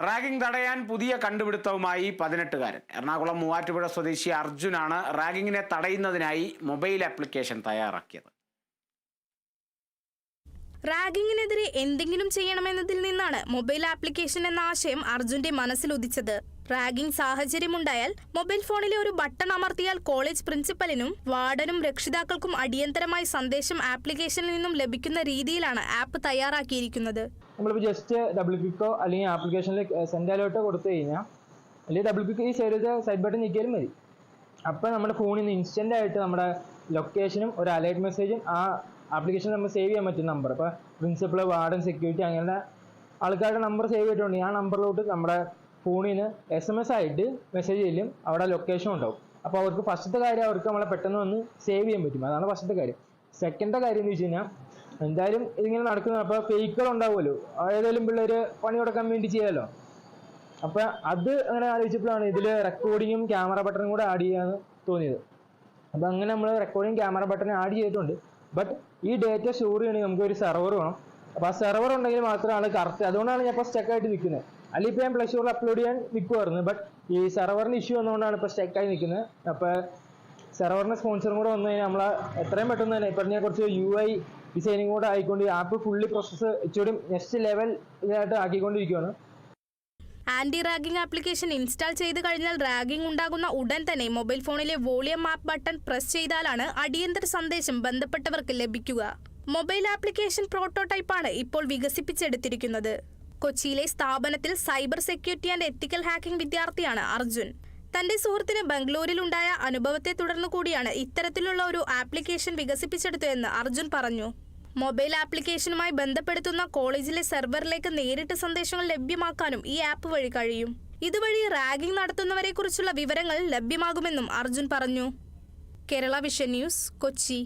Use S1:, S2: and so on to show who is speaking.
S1: Ragging തടയാൻ പുതിയ കണ്ടുപിടുത്തവുമായി 18-കാരൻ. എറണാകുളം മൂവാറ്റുപുഴ സ്വദേശി അർജുനാണ് റാഗിങ്ങിനെ തടയുന്നതിനായി മൊബൈൽ ആപ്ലിക്കേഷൻ തയ്യാറാക്കിയത്.
S2: റാഗിങ്ങിനെതിരെ എന്തെങ്കിലും ചെയ്യണമെന്നതിൽ നിന്നാണ് മൊബൈൽ ആപ്ലിക്കേഷൻ എന്ന ആശയം അർജുന്റെ മനസ്സിലുദിച്ചത്. റാഗിംഗ് സാഹചര്യമുണ്ടായാൽ മൊബൈൽ ഫോണിലെ ഒരു ബട്ടൺ അമർത്തിയാൽ കോളേജ് പ്രിൻസിപ്പലിനും വാർഡനും രക്ഷിതാക്കൾക്കും അടിയന്തരമായി സന്ദേശം ആപ്ലിക്കേഷനിൽ നിന്നും ലഭിക്കുന്ന രീതിയിലാണ് ആപ്പ് തയ്യാറാക്കിയിരിക്കുന്നത്.
S3: നമ്മളിപ്പോൾ ജസ്റ്റ് ഡബിൾ ക്ലിക്കോ അല്ലെങ്കിൽ ആപ്ലിക്കേഷനിൽ സെൻഡ് അലേർട്ടോ കൊടുത്തു കഴിഞ്ഞാൽ അല്ലെങ്കിൽ ഡബിൾ ക്ലിക്ക് ഈ സൈഡ് ബട്ടൺ ഞെക്കിയാലും മതി. അപ്പോൾ നമ്മുടെ ഫോണിൽ നിന്ന് ഇൻസ്റ്റൻ്റ് ആയിട്ട് നമ്മുടെ ലൊക്കേഷനും ഒരു അലേർട്ട് മെസ്സേജും ആ ആപ്ലിക്കേഷൻ നമ്മൾ സേവ് ചെയ്യാൻ പറ്റുന്ന നമ്പർ, ഇപ്പോൾ പ്രിൻസിപ്പൾ, വാർഡൻ, സെക്യൂരിറ്റി അങ്ങനെ ആൾക്കാരുടെ നമ്പർ സേവ് ചെയ്തിട്ടുണ്ടെങ്കിൽ ആ നമ്പറിലോട്ട് നമ്മുടെ ഫോണിൽ നിന്ന് SMS ആയിട്ട് മെസ്സേജ് ചെയ്യും, അവിടെ ലൊക്കേഷൻ ഉണ്ടാവും. അപ്പോൾ അവർക്ക് ഫസ്റ്റത്തെ കാര്യം അവർക്ക് നമ്മളെ പെട്ടെന്ന് വന്ന് സേവ് ചെയ്യാൻ പറ്റും. അതാണ് ഫസ്റ്റത്തെ കാര്യം. സെക്കൻഡത്തെ കാര്യം എന്ന് വെച്ച് കഴിഞ്ഞാൽ എന്തായാലും ഇതിങ്ങനെ നടക്കുന്നത്, അപ്പോൾ ഫേക്കുകൾ ഉണ്ടാവുമല്ലോ, ഏതെങ്കിലും പിള്ളേർ പണി കൊടുക്കാൻ വേണ്ടി ചെയ്യാമല്ലോ. അപ്പോൾ അത് അങ്ങനെ ആലോചിച്ചപ്പോഴാണ് ഇതിൽ റെക്കോർഡിങ്ങും ക്യാമറ ബട്ടണും കൂടെ ആഡ് ചെയ്യാന്ന് തോന്നിയത്. അപ്പോൾ അങ്ങനെ നമ്മൾ റെക്കോർഡിങ് ക്യാമറ ബട്ടൺ ആഡ് ചെയ്തിട്ടുണ്ട്. ബട്ട് ഈ ഡേറ്റ സ്റ്റോർ ചെയ്യണമെങ്കിൽ നമുക്ക് ഒരു സെർവർ വേണം. അപ്പോൾ ആ സെർവർ ഉണ്ടെങ്കിൽ മാത്രമാണ് കറക്റ്റ്. അതുകൊണ്ടാണ് ഞാൻ ഇപ്പോൾ സ്റ്റക്കായിട്ട് നിൽക്കുന്നത്. അല്ലെങ്കിൽ ഇപ്പോൾ ഞാൻ പ്ലേ സ്റ്റോറിൽ അപ്ലോഡ് ചെയ്യാൻ നിൽക്കുമായിരുന്നു. ബട്ട് ഈ സെർവറിന് ഇഷ്യൂ വന്നുകൊണ്ടാണ് ഇപ്പോൾ സ്റ്റക്കായി നിൽക്കുന്നത്. അപ്പോൾ സെർവറിന് സ്പോൺസറും കൂടെ വന്നു കഴിഞ്ഞാൽ നമ്മൾ എത്രയും പെട്ടെന്ന് തന്നെ ഇപ്പം ഞാൻ കുറച്ച് UI ഡിസൈനിങ് കൂടെ ആയിക്കൊണ്ട് ഈ ആപ്പ് ഫുള്ളി പ്രോസസ്സ് ഇച്ചിരി നെക്സ്റ്റ് ലെവൽ ഇതായിട്ട് ആക്കിക്കൊണ്ടിരിക്കുകയാണ്.
S2: ആന്റി റാഗിംഗ് ആപ്ലിക്കേഷൻ ഇൻസ്റ്റാൾ ചെയ്ത് കഴിഞ്ഞാൽ റാഗിംഗ് ഉണ്ടാകുന്ന ഉടൻ തന്നെ മൊബൈൽ ഫോണിലെ വോളിയം ആപ്പ് ബട്ടൺ പ്രസ് ചെയ്താലാണ് അടിയന്തര സന്ദേശം ബന്ധപ്പെട്ടവർക്ക് ലഭിക്കുക. മൊബൈൽ ആപ്ലിക്കേഷൻ പ്രോട്ടോടൈപ്പാണ് ഇപ്പോൾ വികസിപ്പിച്ചെടുത്തിരിക്കുന്നത്. കൊച്ചിയിലെ സ്ഥാപനത്തിൽ cyber security and ethical hacking വിദ്യാർത്ഥിയാണ് അർജുൻ. തന്റെ സുഹൃത്തിന് ബംഗളൂരിലുണ്ടായ അനുഭവത്തെ തുടർന്നു കൂടിയാണ് ഇത്തരത്തിലുള്ള ഒരു ആപ്ലിക്കേഷൻ വികസിപ്പിച്ചെടുത്തതെന്ന് അർജുൻ പറഞ്ഞു. മൊബൈൽ ആപ്ലിക്കേഷനുമായി ബന്ധപ്പെടുത്തുന്ന കോളേജിലെ സെർവറിലേക്ക് നേരിട്ട് സന്ദേശങ്ങൾ ലഭ്യമാക്കാനും ഈ ആപ്പ് വഴി കഴിയും. ഇതുവഴി റാഗിംഗ് നടത്തുന്നവരെക്കുറിച്ചുള്ള വിവരങ്ങൾ ലഭ്യമാകുമെന്നും അർജുൻ പറഞ്ഞു. Kerala vision news, Kochi.